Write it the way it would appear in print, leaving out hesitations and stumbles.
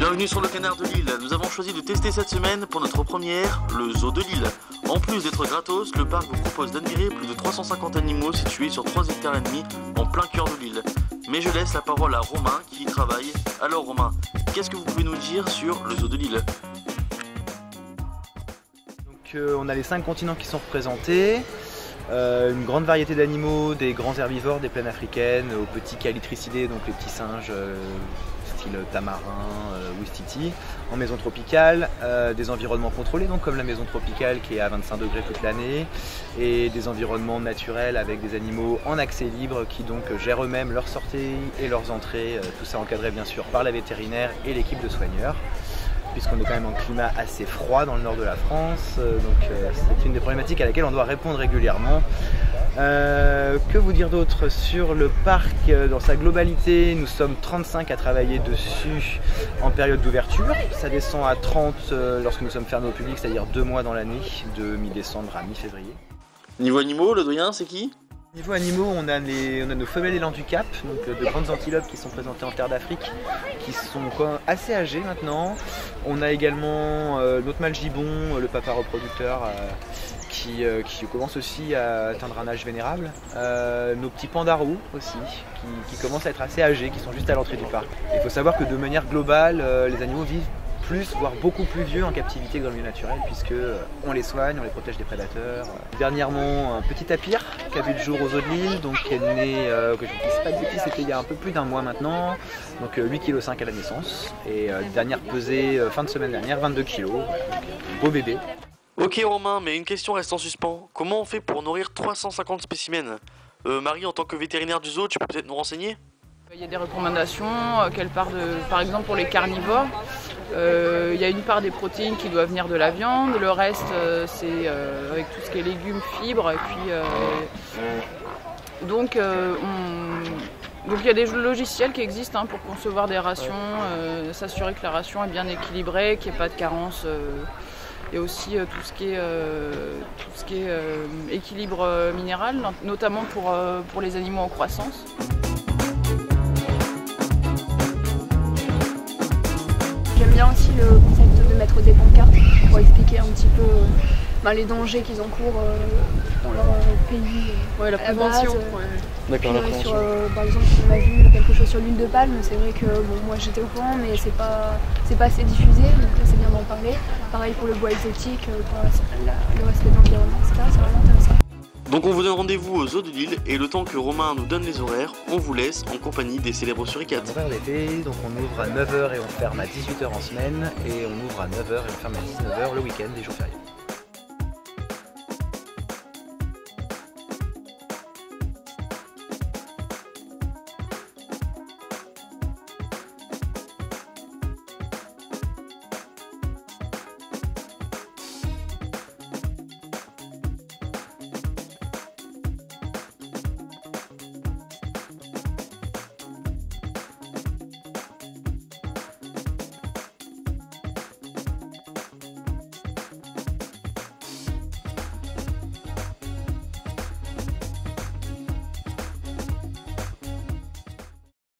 Bienvenue sur le Canard de Lille. Nous avons choisi de tester cette semaine pour notre première le zoo de Lille. En plus d'être gratos, le parc vous propose d'admirer plus de 350 animaux situés sur 3,5 hectares en plein cœur de Lille. Mais je laisse la parole à Romain qui y travaille. Alors Romain, qu'est-ce que vous pouvez nous dire sur le zoo de Lille? On a les 5 continents qui sont représentés, une grande variété d'animaux, des grands herbivores, des plaines africaines, aux petits calitricidés, donc les petits singes style tamarin, ouistiti, en maison tropicale, des environnements contrôlés, donc comme la maison tropicale qui est à 25 degrés toute l'année, et des environnements naturels avec des animaux en accès libre qui donc gèrent eux-mêmes leurs sorties et leurs entrées, tout ça encadré bien sûr par la vétérinaire et l'équipe de soigneurs, puisqu'on est quand même en climat assez froid dans le nord de la France, donc c'est une des problématiques à laquelle on doit répondre régulièrement. Que vous dire d'autre sur le parc dans sa globalité? Nous sommes 35 à travailler dessus en période d'ouverture, ça descend à 30 lorsque nous sommes fermés au public, c'est-à-dire 2 mois dans l'année, de mi-décembre à mi-février. Niveau animaux, le doyen c'est qui? Niveau animaux, on a nos femelles élands du Cap, donc de grandes antilopes qui sont présentées en terre d'Afrique, qui sont assez âgées maintenant. On a également notre mâle gibbon, le papa reproducteur, qui commence aussi à atteindre un âge vénérable. Nos petits pandarous aussi, qui commencent à être assez âgés, qui sont juste à l'entrée du parc. Il faut savoir que de manière globale, les animaux vivent plus, voire beaucoup plus vieux en captivité que dans le milieu naturel, puisque on les soigne, on les protège des prédateurs. Dernièrement, un petit tapir qui a vu le jour aux eaux de Lille, donc qui est né, que je ne dise pas de bêtises, c'était il y a un peu plus d'un mois maintenant, donc 8,5 kg à la naissance, et dernière pesée fin de semaine dernière, 22 kg, donc beau bébé. Ok Romain, mais une question reste en suspens. Comment on fait pour nourrir 350 spécimens? Marie, en tant que vétérinaire du zoo, tu peux peut-être nous renseigner? Il y a des recommandations, par exemple pour les carnivores, il y a une part des protéines qui doit venir de la viande, le reste c'est avec tout ce qui est légumes, fibres, et puis donc il y a des logiciels qui existent pour concevoir des rations, s'assurer que la ration est bien équilibrée, qu'il n'y ait pas de carence, et aussi tout ce qui est équilibre minéral, notamment pour les animaux en croissance. J'aime bien aussi le concept de mettre des pancartes pour expliquer un petit peu les dangers qu'ils encourent dans leur pays. Ouais, la prévention. D'accord, la prévention. Par exemple, on a vu quelque chose sur l'huile de palme, c'est vrai que moi j'étais au courant, mais c'est pas assez diffusé, donc là c'est bien d'en parler. Pareil pour le bois exotique, pour le respect de l'environnement, etc. C'est vraiment intéressant. Donc on vous donne rendez-vous au zoo de Lille, et le temps que Romain nous donne les horaires, on vous laisse en compagnie des célèbres suricates. Horaire d'été, donc on ouvre à 9 h et on ferme à 18 h en semaine, et on ouvre à 9 h et on ferme à 19 h le week-end, les jours fériés.